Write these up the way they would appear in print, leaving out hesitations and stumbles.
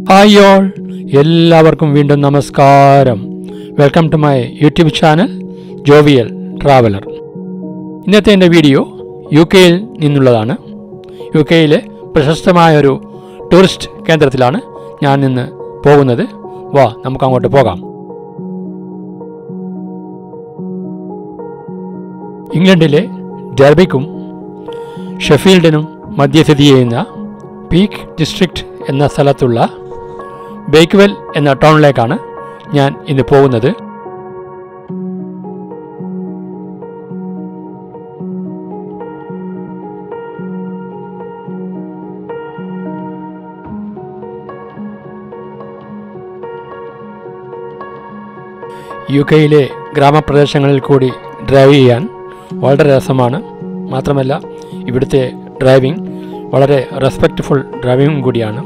Hi all, എല്ലാവർക്കും വീണ്ടും നമസ്കാരം. Welcome to my YouTube channel jovial traveller. ഇന്നത്തെ എൻ്റെ വീഡിയോ UK-യിൽ നിന്നുള്ളതാണ്. UK-യിലെ പ്രശസ്തമായൊരു ടൂറിസ്റ്റ് കേന്ദ്രത്തിലാണ് ഞാൻ ഇന്ന് പോകുന്നത്. വാ, നമുക്ക് അങ്ങോട്ട് പോകാം. ഇംഗ്ലണ്ടിലെ ഡെർബിക്കും ഷെഫീൽഡിനും മധ്യ സ്ഥിതി ചെയ്യുന്ന പീക്ക് ഡിസ്ട്രിക്റ്റ് എന്ന സ്ഥലത്തുള്ള ബേക്ക്വെൽ എന്ന ടൗണിലേക്കാണ് ഞാൻ ഇന്ന് പോകുന്നത്. UK-യിലെ ഗ്രാമപ്രദേശങ്ങളിൽ കൂടി ഡ്രൈവ് ചെയ്യാൻ വളരെ രസമാണ്. മാത്രമല്ല ഇവിടുത്തെ ഡ്രൈവിംഗ് വളരെ റെസ്പെക്റ്റ്ഫുൾ ഡ്രൈവിംഗ് കൂടിയാണ്.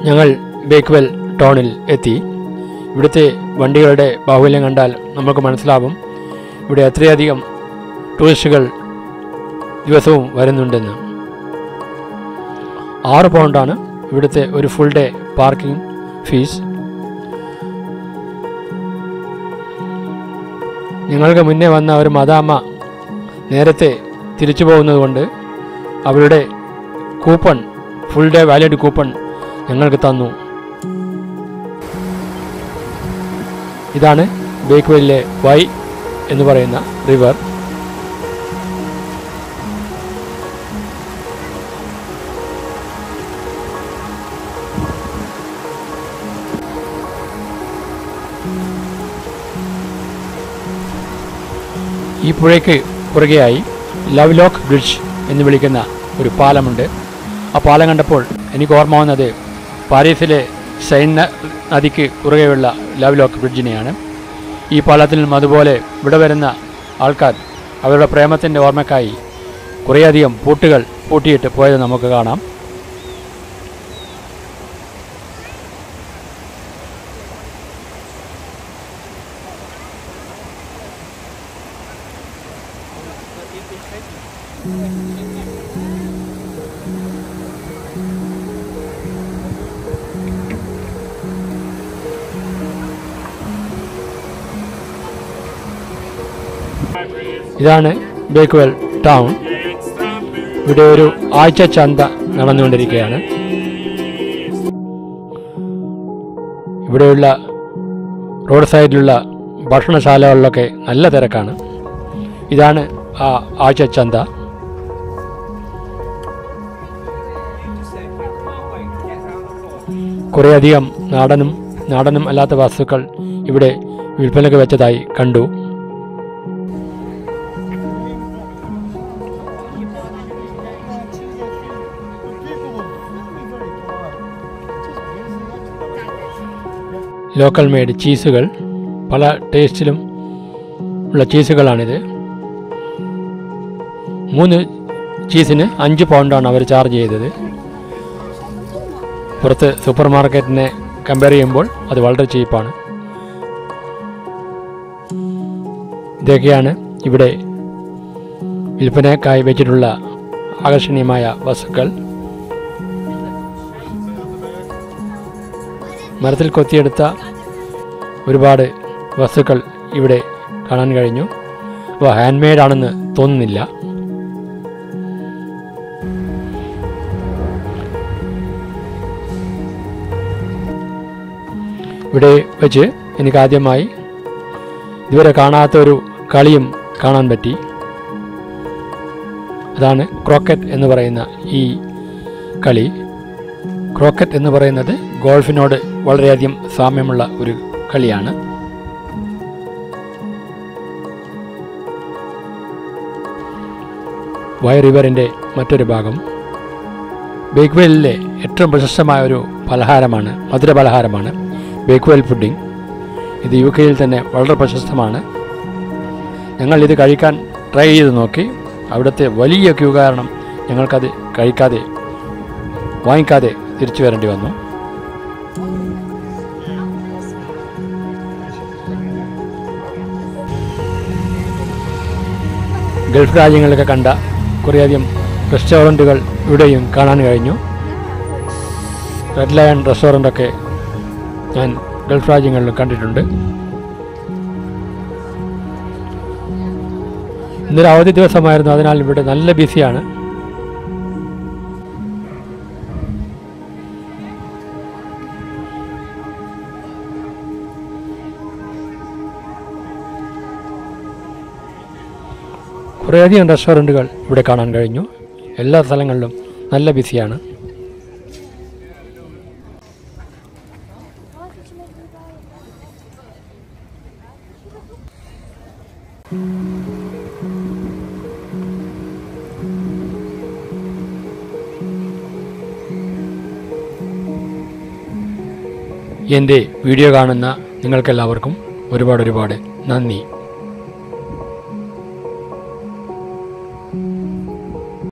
ഞങ്ങൾ ബേക്ക്വെൽ ടൗണിൽ എത്തി. ഇവിടുത്തെ വണ്ടികളുടെ ബാഹുല്യം കണ്ടാൽ നമുക്ക് മനസ്സിലാവും ഇവിടെ എത്രയധികം ടൂറിസ്റ്റുകൾ ദിവസവും വരുന്നുണ്ടെന്ന്. 6 പൗണ്ടാണ് ഇവിടുത്തെ ഒരു ഫുൾ ഡേ പാർക്കിംഗ് ഫീസ്. ഞങ്ങൾക്ക് മുന്നേ വന്ന ഒരു മദാമ്മ നേരത്തെ തിരിച്ചു പോകുന്നതുകൊണ്ട് അവരുടെ coupon, full day valid coupon ഞങ്ങൾക്ക് തന്നു. ഇതാണ് ബേക്ക്വെല്ലിലെ വൈ എന്ന് പറയുന്ന റിവർ. ഈ പുഴയ്ക്ക് പുറകെയായി ലവ് ലോക്ക് ബ്രിഡ്ജ് എന്ന് വിളിക്കുന്ന ഒരു പാലമുണ്ട്. ആ പാലം കണ്ടപ്പോൾ എനിക്ക് ഓർമ്മ വന്നത് പാരീസിലെ സൈൻ നദിക്ക് കുറുകെയുള്ള ലവ് ലോക്ക് ബ്രിഡ്ജിനെയാണ്. ഈ പാലത്തിൽ നിന്നും അതുപോലെ ഇവിടെ വരുന്ന ആൾക്കാർ അവരുടെ പ്രേമത്തിൻ്റെ ഓർമ്മയ്ക്കായി കുറേയധികം പൂട്ടുകൾ പൂട്ടിയിട്ട് പോയത് നമുക്ക് കാണാം. ഇതാണ് ബേക്ക്വെൽ ടൗൺ. ഇവിടെ ഒരു ആഴ്ച ചന്ത നടന്നുകൊണ്ടിരിക്കുകയാണ്. ഇവിടെയുള്ള റോഡ് സൈഡിലുള്ള ഭക്ഷണശാലകളിലൊക്കെ നല്ല തിരക്കാണ്. ഇതാണ് ആ ആഴ്ച ചന്ത. കുറേയധികം നാടനും അല്ലാത്ത വസ്തുക്കൾ ഇവിടെ വിൽപ്പനയ്ക്ക് വെച്ചതായി കണ്ടു. ലോക്കൽ മെയ്ഡ് ചീസുകൾ, പല ടേസ്റ്റിലും ഉള്ള ചീസുകളാണിത്. 3 ചീസിന് 5 പൗണ്ടാണ് അവർ ചാർജ് ചെയ്തത്. പുറത്ത് സൂപ്പർ മാർക്കറ്റിനെ കമ്പയർ ചെയ്യുമ്പോൾ അത് വളരെ ചീപ്പാണ്. ഇതൊക്കെയാണ് ഇവിടെ വിൽപ്പനയ്ക്കായി വെച്ചിട്ടുള്ള ആകർഷണീയമായ വസ്തുക്കൾ. മരത്തിൽ കൊത്തിയെടുത്ത ഒരുപാട് വസ്തുക്കൾ ഇവിടെ കാണാൻ കഴിഞ്ഞു. അവ ഹാൻഡ് മെയ്ഡ് ആണെന്ന് തോന്നുന്നില്ല. ഇവിടെ വെച്ച് എനിക്ക് ആദ്യമായി ഇതുവരെ കാണാത്തൊരു കളിയും കാണാൻ പറ്റി. അതാണ് ക്രോക്കറ്റ് എന്ന് പറയുന്ന ഈ കളി. ക്രോക്കറ്റ് എന്ന് പറയുന്നത് ഗോൾഫിനോട് വളരെയധികം സാമ്യമുള്ള ഒരു കളിയാണ്. വൈ റിവറിൻ്റെ മറ്റൊരു ഭാഗം. ബേക്ക്വെല്ലിലെ ഏറ്റവും പ്രശസ്തമായ ഒരു പലഹാരമാണ്, മധുര പലഹാരമാണ് ബേക്ക്വെൽ പുഡിംഗ്. ഇത് UK തന്നെ വളരെ പ്രശസ്തമാണ്. ഞങ്ങളിത് കഴിക്കാൻ ട്രൈ ചെയ്ത് നോക്കി. അവിടുത്തെ വലിയ ക്യൂ കാരണം ഞങ്ങൾക്കത് വാങ്ങിക്കാതെ തിരിച്ചു വരേണ്ടി വന്നു. ഗൾഫ് രാജ്യങ്ങളിലൊക്കെ കണ്ട കുറേയധികം റെസ്റ്റോറൻറ്റുകൾ ഇവിടെയും കാണാൻ കഴിഞ്ഞു. റെഡ് ലയൺ റെസ്റ്റോറൻ്റൊക്കെ ഞാൻ ഗൾഫ് രാജ്യങ്ങളിലും കണ്ടിട്ടുണ്ട്. ഇന്നൊരു അവധി ദിവസമായിരുന്നു, അതിനാൽ ഇവിടെ നല്ല ബിസിയാണ്. കുറേയധികം റെസ്റ്റോറൻറ്റുകൾ ഇവിടെ കാണാൻ കഴിഞ്ഞു. എല്ലാ സ്ഥലങ്ങളിലും നല്ല ബിസിയാണ്. എൻ്റെ വീഡിയോ കാണുന്ന നിങ്ങൾക്കെല്ലാവർക്കും ഒരുപാട് നന്ദി.